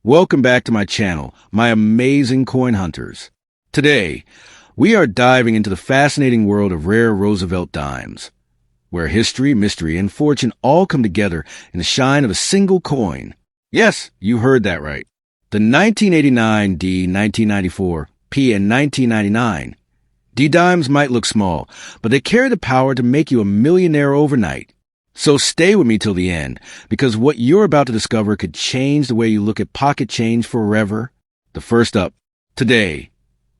Welcome back to my channel, my amazing coin hunters. Today, we are diving into the fascinating world of rare Roosevelt dimes, where history, mystery, and fortune all come together in the shine of a single coin. Yes, you heard that right. The 1989 D, 1994 P, and 1999 D dimes might look small, but they carry the power to make you a millionaire overnight. So stay with me till the end, because what you're about to discover could change the way you look at pocket change forever. The first up, today,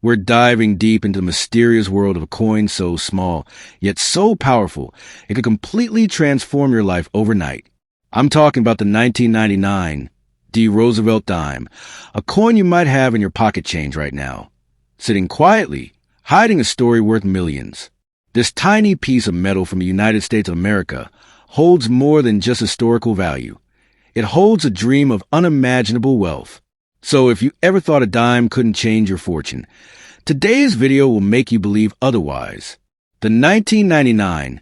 we're diving deep into the mysterious world of a coin so small, yet so powerful, it could completely transform your life overnight. I'm talking about the 1999 D Roosevelt dime, a coin you might have in your pocket change right now, sitting quietly, hiding a story worth millions. This tiny piece of metal from the United States of America holds more than just historical value. It holds a dream of unimaginable wealth. So if you ever thought a dime couldn't change your fortune, today's video will make you believe otherwise. The 1999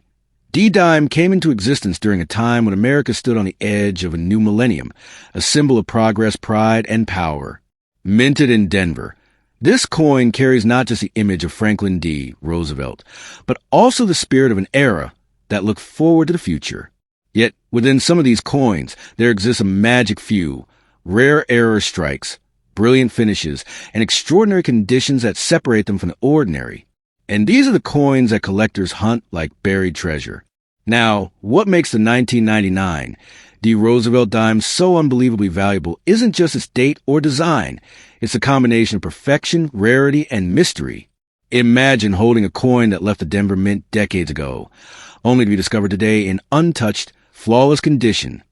D-dime came into existence during a time when America stood on the edge of a new millennium, a symbol of progress, pride, and power. Minted in Denver, this coin carries not just the image of Franklin D. Roosevelt, but also the spirit of an era that look forward to the future. Yet, within some of these coins, there exists a magic few, rare error strikes, brilliant finishes, and extraordinary conditions that separate them from the ordinary. And these are the coins that collectors hunt like buried treasure. Now, what makes the 1999 D. Roosevelt dime so unbelievably valuable isn't just its date or design. It's a combination of perfection, rarity, and mystery. Imagine holding a coin that left the Denver Mint decades ago, only to be discovered today in untouched, flawless condition,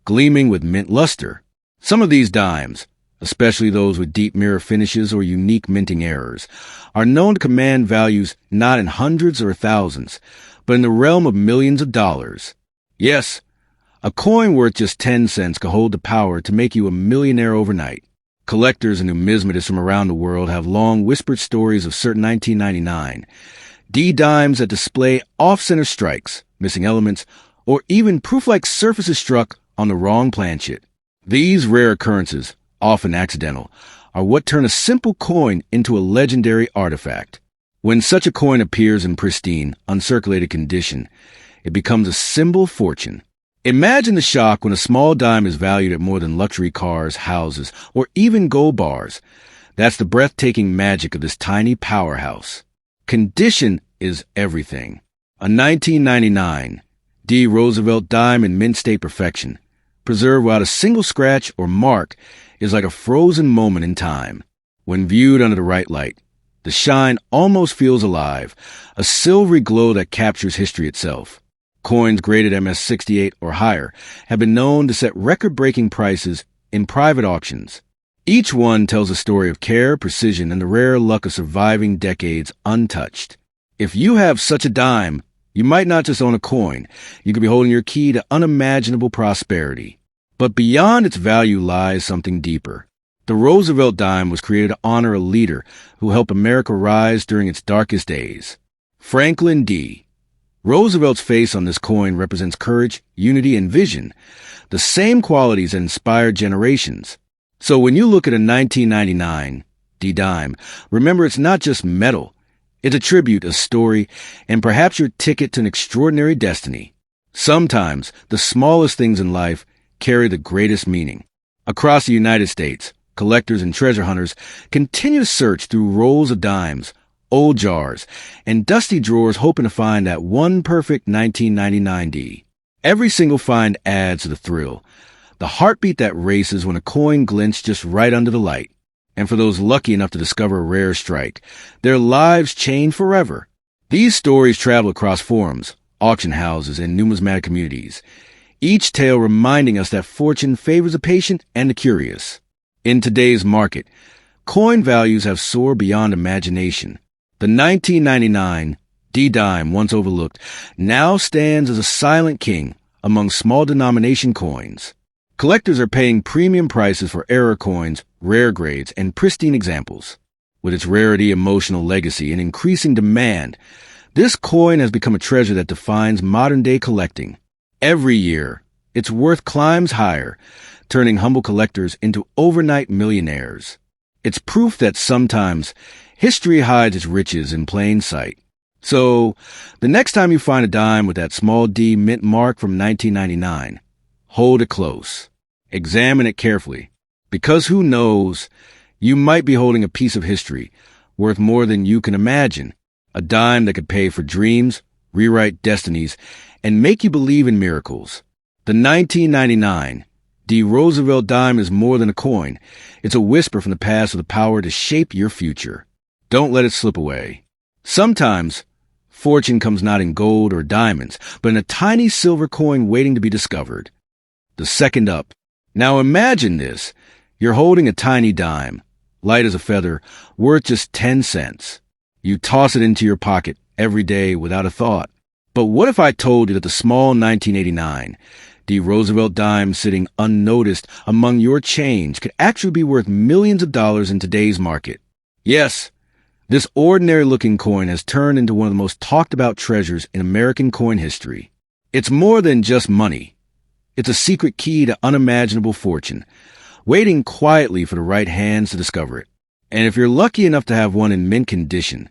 gleaming with mint luster. Some of these dimes, especially those with deep mirror finishes or unique minting errors, are known to command values not in hundreds or thousands, but in the realm of millions of dollars. Yes, a coin worth just 10 cents could hold the power to make you a millionaire overnight. Collectors and numismatists from around the world have long whispered stories of certain 1999 D-dimes that display off-center strikes, missing elements, or even proof-like surfaces struck on the wrong planchet. These rare occurrences, often accidental, are what turn a simple coin into a legendary artifact. When such a coin appears in pristine, uncirculated condition, it becomes a symbol of fortune. Imagine the shock when a small dime is valued at more than luxury cars, houses, or even gold bars. That's the breathtaking magic of this tiny powerhouse. Condition is everything. A 1999 D. Roosevelt dime in mint state perfection, preserved without a single scratch or mark, is like a frozen moment in time. When viewed under the right light, the shine almost feels alive, a silvery glow that captures history itself. Coins graded MS-68 or higher have been known to set record-breaking prices in private auctions. Each one tells a story of care, precision, and the rare luck of surviving decades untouched. If you have such a dime, you might not just own a coin. You could be holding your key to unimaginable prosperity. But beyond its value lies something deeper. The Roosevelt dime was created to honor a leader who helped America rise during its darkest days. Franklin D. Roosevelt's face on this coin represents courage, unity, and vision, the same qualities that inspired generations. So when you look at a 1999 D-dime, remember it's not just metal. It's a tribute, a story, and perhaps your ticket to an extraordinary destiny. Sometimes the smallest things in life carry the greatest meaning. Across the United States, collectors and treasure hunters continue to search through rolls of dimes, old jars, and dusty drawers hoping to find that one perfect 1999 D. Every single find adds to the thrill, the heartbeat that races when a coin glints just right under the light. And for those lucky enough to discover a rare strike, their lives change forever. These stories travel across forums, auction houses, and numismatic communities, each tale reminding us that fortune favors the patient and the curious. In today's market, coin values have soared beyond imagination. The 1999 D-dime, once overlooked, now stands as a silent king among small denomination coins. Collectors are paying premium prices for error coins, rare grades, and pristine examples. With its rarity, emotional legacy, and increasing demand, this coin has become a treasure that defines modern-day collecting. Every year, its worth climbs higher, turning humble collectors into overnight millionaires. It's proof that sometimes history hides its riches in plain sight. So, the next time you find a dime with that small D mint mark from 1999, hold it close. Examine it carefully. Because who knows, you might be holding a piece of history worth more than you can imagine. A dime that could pay for dreams, rewrite destinies, and make you believe in miracles. The 1999 D. Roosevelt dime is more than a coin. It's a whisper from the past with the power to shape your future. Don't let it slip away. Sometimes, fortune comes not in gold or diamonds, but in a tiny silver coin waiting to be discovered. The second up. Now imagine this. You're holding a tiny dime, light as a feather, worth just 10 cents. You toss it into your pocket every day without a thought. But what if I told you that the small 1989 D. Roosevelt dime sitting unnoticed among your change could actually be worth millions of dollars in today's market? Yes, this ordinary-looking coin has turned into one of the most talked-about treasures in American coin history. It's more than just money. It's a secret key to unimaginable fortune, waiting quietly for the right hands to discover it. And if you're lucky enough to have one in mint condition,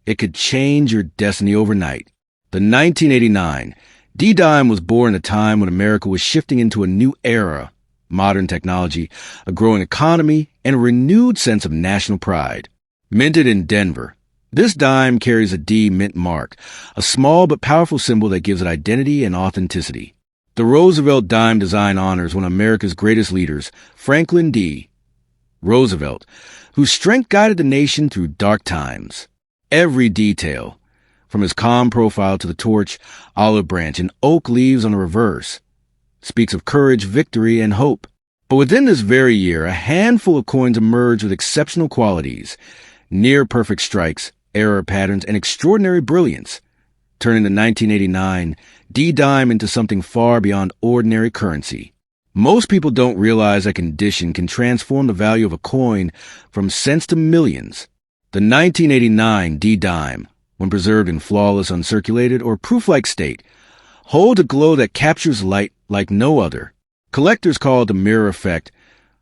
it could change your destiny overnight. The 1989 D-Dime was born at a time when America was shifting into a new era, modern technology, a growing economy, and a renewed sense of national pride. Minted in Denver, this dime carries a D mint mark, a small but powerful symbol that gives it identity and authenticity. The Roosevelt dime design honors one of America's greatest leaders, Franklin D. Roosevelt, whose strength guided the nation through dark times. Every detail, from his calm profile to the torch, olive branch, and oak leaves on the reverse, speaks of courage, victory, and hope. But within this very year, a handful of coins emerged with exceptional qualities, near-perfect strikes, error patterns, and extraordinary brilliance, turning the 1989 D-Dime into something far beyond ordinary currency. Most people don't realize that condition can transform the value of a coin from cents to millions. The 1989 D-Dime, when preserved in flawless, uncirculated, or proof-like state, holds a glow that captures light like no other. Collectors call it the mirror effect,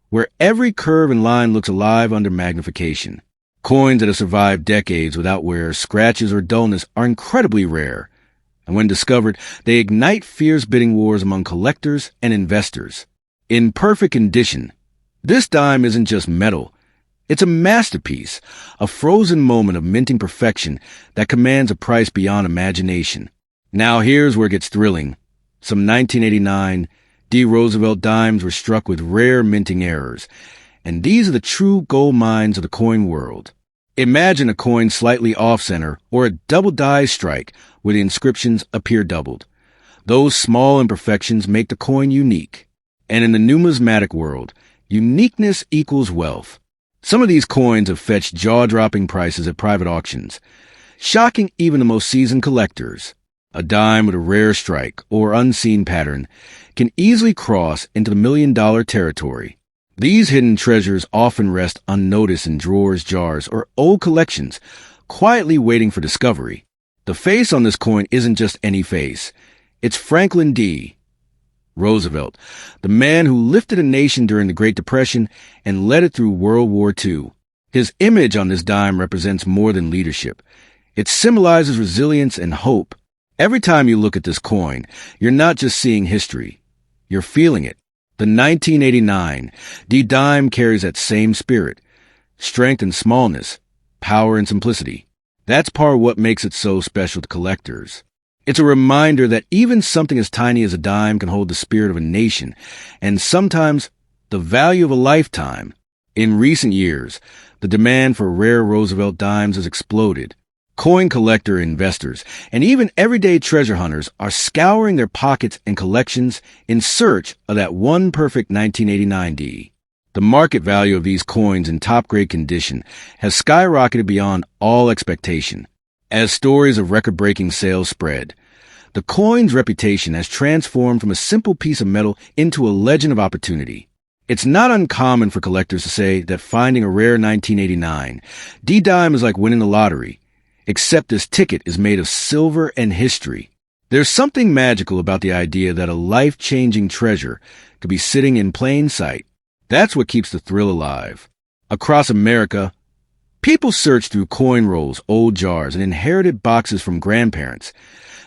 where every curve and line looks alive under magnification. Coins that have survived decades without wear, scratches, or dullness are incredibly rare, and when discovered, they ignite fierce bidding wars among collectors and investors. In perfect condition, this dime isn't just metal. It's a masterpiece, a frozen moment of minting perfection that commands a price beyond imagination. Now here's where it gets thrilling. Some 1989 D. Roosevelt dimes were struck with rare minting errors, and these are the true gold mines of the coin world. Imagine a coin slightly off-center or a double die strike where the inscriptions appear doubled. Those small imperfections make the coin unique. And in the numismatic world, uniqueness equals wealth. Some of these coins have fetched jaw-dropping prices at private auctions, shocking even the most seasoned collectors. A dime with a rare strike or unseen pattern can easily cross into the million-dollar territory. These hidden treasures often rest unnoticed in drawers, jars, or old collections, quietly waiting for discovery. The face on this coin isn't just any face. It's Franklin D. Roosevelt, the man who lifted a nation during the Great Depression and led it through World War II. His image on this dime represents more than leadership. It symbolizes resilience and hope. Every time you look at this coin, you're not just seeing history. You're feeling it. The 1989 D-Dime carries that same spirit, strength and smallness, power and simplicity. That's part of what makes it so special to collectors. It's a reminder that even something as tiny as a dime can hold the spirit of a nation, and sometimes the value of a lifetime. In recent years, the demand for rare Roosevelt dimes has exploded. Coin collector investors and even everyday treasure hunters are scouring their pockets and collections in search of that one perfect 1989 D. The market value of these coins in top-grade condition has skyrocketed beyond all expectation. As stories of record-breaking sales spread, the coin's reputation has transformed from a simple piece of metal into a legend of opportunity. It's not uncommon for collectors to say that finding a rare 1989 D-Dime is like winning the lottery, except this ticket is made of silver and history. There's something magical about the idea that a life-changing treasure could be sitting in plain sight. That's what keeps the thrill alive. Across America, people search through coin rolls, old jars, and inherited boxes from grandparents,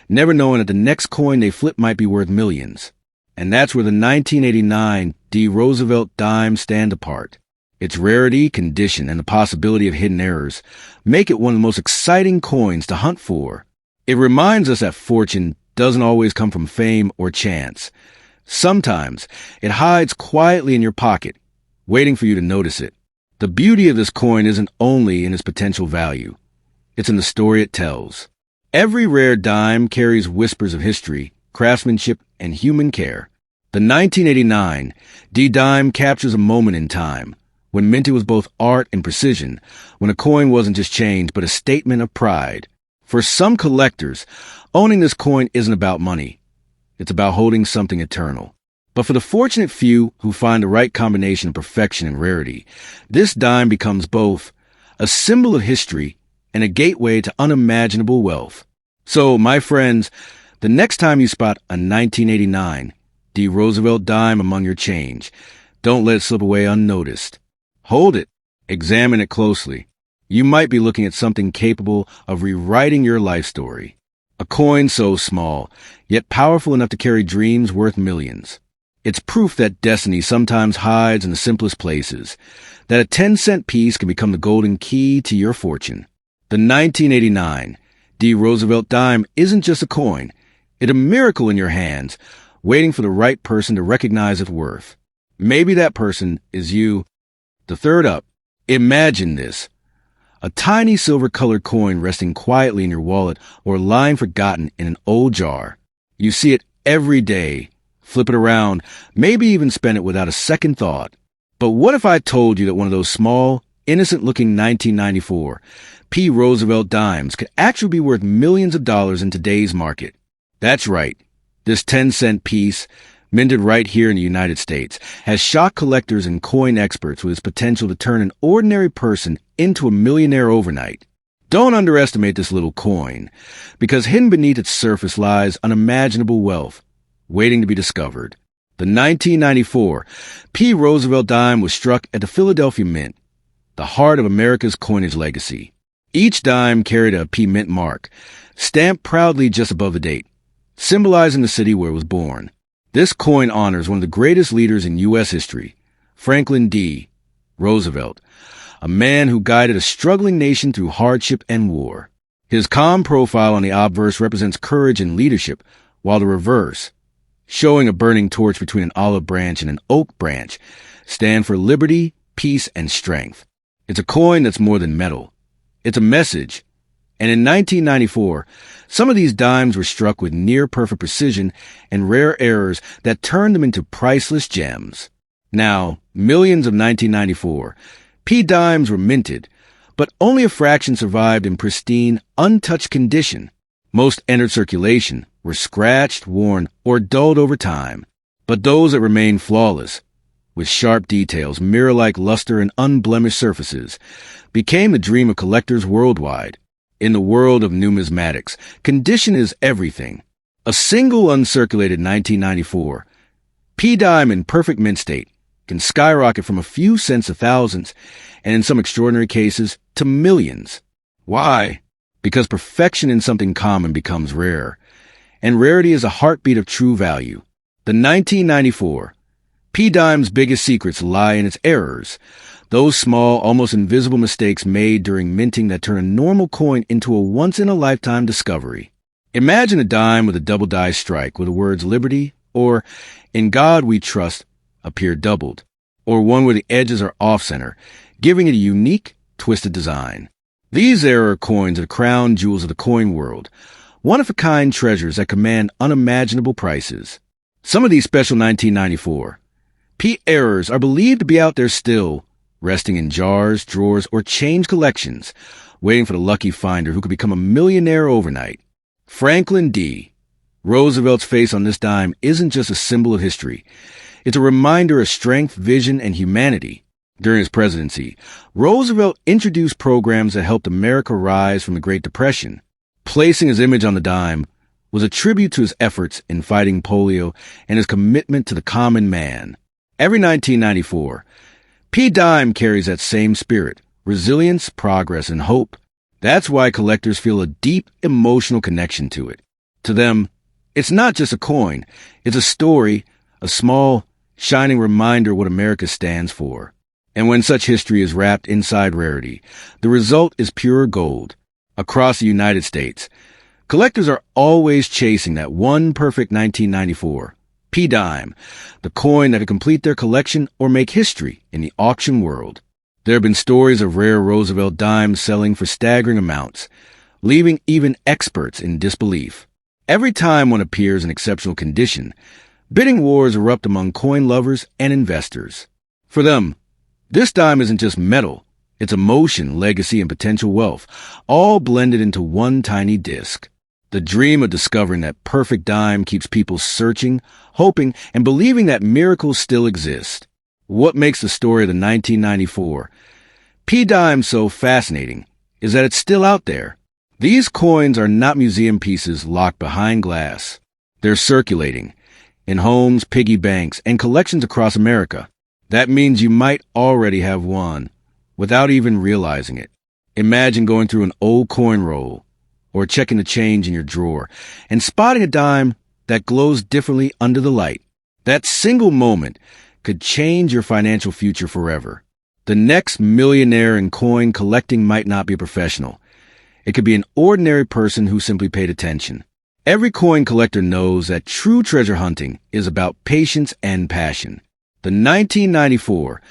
never knowing that the next coin they flip might be worth millions. And that's where the 1989 D. Roosevelt dime stand apart. Its rarity, condition, and the possibility of hidden errors make it one of the most exciting coins to hunt for. It reminds us that fortune doesn't always come from fame or chance. Sometimes it hides quietly in your pocket, waiting for you to notice it. The beauty of this coin isn't only in its potential value. It's in the story it tells. Every rare dime carries whispers of history, craftsmanship, and human care. The 1989 D dime captures a moment in time when minting was both art and precision, when a coin wasn't just change but a statement of pride. For some collectors, owning this coin isn't about money. It's about holding something eternal. But for the fortunate few who find the right combination of perfection and rarity, this dime becomes both a symbol of history and a gateway to unimaginable wealth. So, my friends, the next time you spot a 1989 D. Roosevelt dime among your change, don't let it slip away unnoticed. Hold it. Examine it closely. You might be looking at something capable of rewriting your life story. A coin so small, yet powerful enough to carry dreams worth millions. It's proof that destiny sometimes hides in the simplest places, that a 10-cent piece can become the golden key to your fortune. The 1989 D. Roosevelt dime isn't just a coin. It's a miracle in your hands, waiting for the right person to recognize its worth. Maybe that person is you. The third up. Imagine this. A tiny silver-colored coin resting quietly in your wallet or lying forgotten in an old jar. You see it every day. Flip it around, maybe even spend it without a second thought. But what if I told you that one of those small, innocent-looking 1994 P. Roosevelt dimes could actually be worth millions of dollars in today's market? That's right. This 10-cent piece, minted right here in the United States, has shocked collectors and coin experts with its potential to turn an ordinary person into a millionaire overnight. Don't underestimate this little coin, because hidden beneath its surface lies unimaginable wealth, waiting to be discovered. The 1994 P. Roosevelt dime was struck at the Philadelphia Mint, the heart of America's coinage legacy. Each dime carried a P. Mint mark, stamped proudly just above the date, symbolizing the city where it was born. This coin honors one of the greatest leaders in U.S. history, Franklin D. Roosevelt, a man who guided a struggling nation through hardship and war. His calm profile on the obverse represents courage and leadership, while the reverse, showing a burning torch between an olive branch and an oak branch, stand for liberty, peace, and strength. It's a coin that's more than metal. It's a message. And in 1994, some of these dimes were struck with near-perfect precision and rare errors that turned them into priceless gems. Now, millions of 1994 P dimes were minted, but only a fraction survived in pristine, untouched condition. Most entered circulation, were scratched, worn, or dulled over time. But those that remained flawless, with sharp details, mirror-like luster, and unblemished surfaces, became the dream of collectors worldwide. In the world of numismatics, condition is everything. A single uncirculated 1994 P dime in perfect mint state can skyrocket from a few cents to thousands, and in some extraordinary cases, to millions. Why? Because perfection in something common becomes rare, and rarity is a heartbeat of true value. The 1994 P dime's biggest secrets lie in its errors, those small, almost invisible mistakes made during minting that turn a normal coin into a once-in-a-lifetime discovery. Imagine a dime with a double die strike where the words liberty or in God we trust appear doubled, or one where the edges are off-center, giving it a unique, twisted design. These error coins are the crown jewels of the coin world, one-of-a-kind treasures that command unimaginable prices. Some of these special 1994 P errors are believed to be out there still, resting in jars, drawers, or change collections, waiting for the lucky finder who could become a millionaire overnight. Franklin D. Roosevelt's face on this dime isn't just a symbol of history. It's a reminder of strength, vision, and humanity. During his presidency, Roosevelt introduced programs that helped America rise from the Great Depression. Placing his image on the dime was a tribute to his efforts in fighting polio and his commitment to the common man. Every 1994, P. Dime carries that same spirit, resilience, progress, and hope. That's why collectors feel a deep emotional connection to it. To them, it's not just a coin, it's a story, a small, shining reminder what America stands for. And when such history is wrapped inside rarity, the result is pure gold. Across the United States, collectors are always chasing that one perfect 1994 P. Dime, the coin that could complete their collection or make history in the auction world. There have been stories of rare Roosevelt dimes selling for staggering amounts, leaving even experts in disbelief. Every time one appears in exceptional condition, bidding wars erupt among coin lovers and investors. For them, this dime isn't just metal, it's emotion, legacy, and potential wealth, all blended into one tiny disc. The dream of discovering that perfect dime keeps people searching, hoping, and believing that miracles still exist. What makes the story of the 1994 P. Dime so fascinating is that it's still out there. These coins are not museum pieces locked behind glass. They're circulating in homes, piggy banks, and collections across America. That means you might already have one without even realizing it. Imagine going through an old coin roll or checking the change in your drawer and spotting a dime that glows differently under the light. That single moment could change your financial future forever. The next millionaire in coin collecting might not be a professional. It could be an ordinary person who simply paid attention. Every coin collector knows that true treasure hunting is about patience and passion. The 1994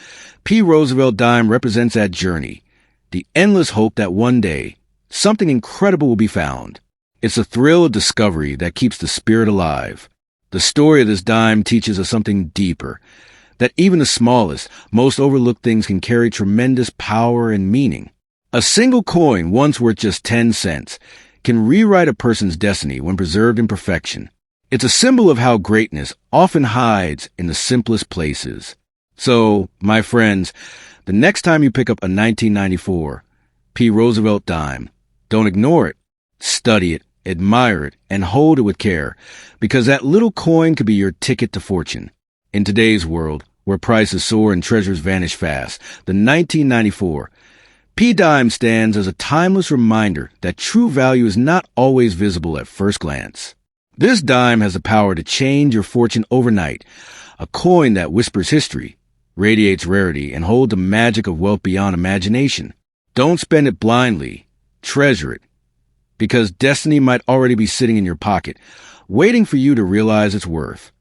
P. Roosevelt dime represents that journey, the endless hope that one day something incredible will be found. It's the thrill of discovery that keeps the spirit alive. The story of this dime teaches us something deeper, that even the smallest, most overlooked things can carry tremendous power and meaning. A single coin, once worth just 10 cents, can rewrite a person's destiny when preserved in perfection. It's a symbol of how greatness often hides in the simplest places. So, my friends, the next time you pick up a 1994 P. Roosevelt dime, don't ignore it. Study it, admire it, and hold it with care, because that little coin could be your ticket to fortune. In today's world, where prices soar and treasures vanish fast, the 1994 P. Dime stands as a timeless reminder that true value is not always visible at first glance. This dime has the power to change your fortune overnight, a coin that whispers history, radiates rarity, and holds the magic of wealth beyond imagination. Don't spend it blindly. Treasure it, because destiny might already be sitting in your pocket, waiting for you to realize its worth.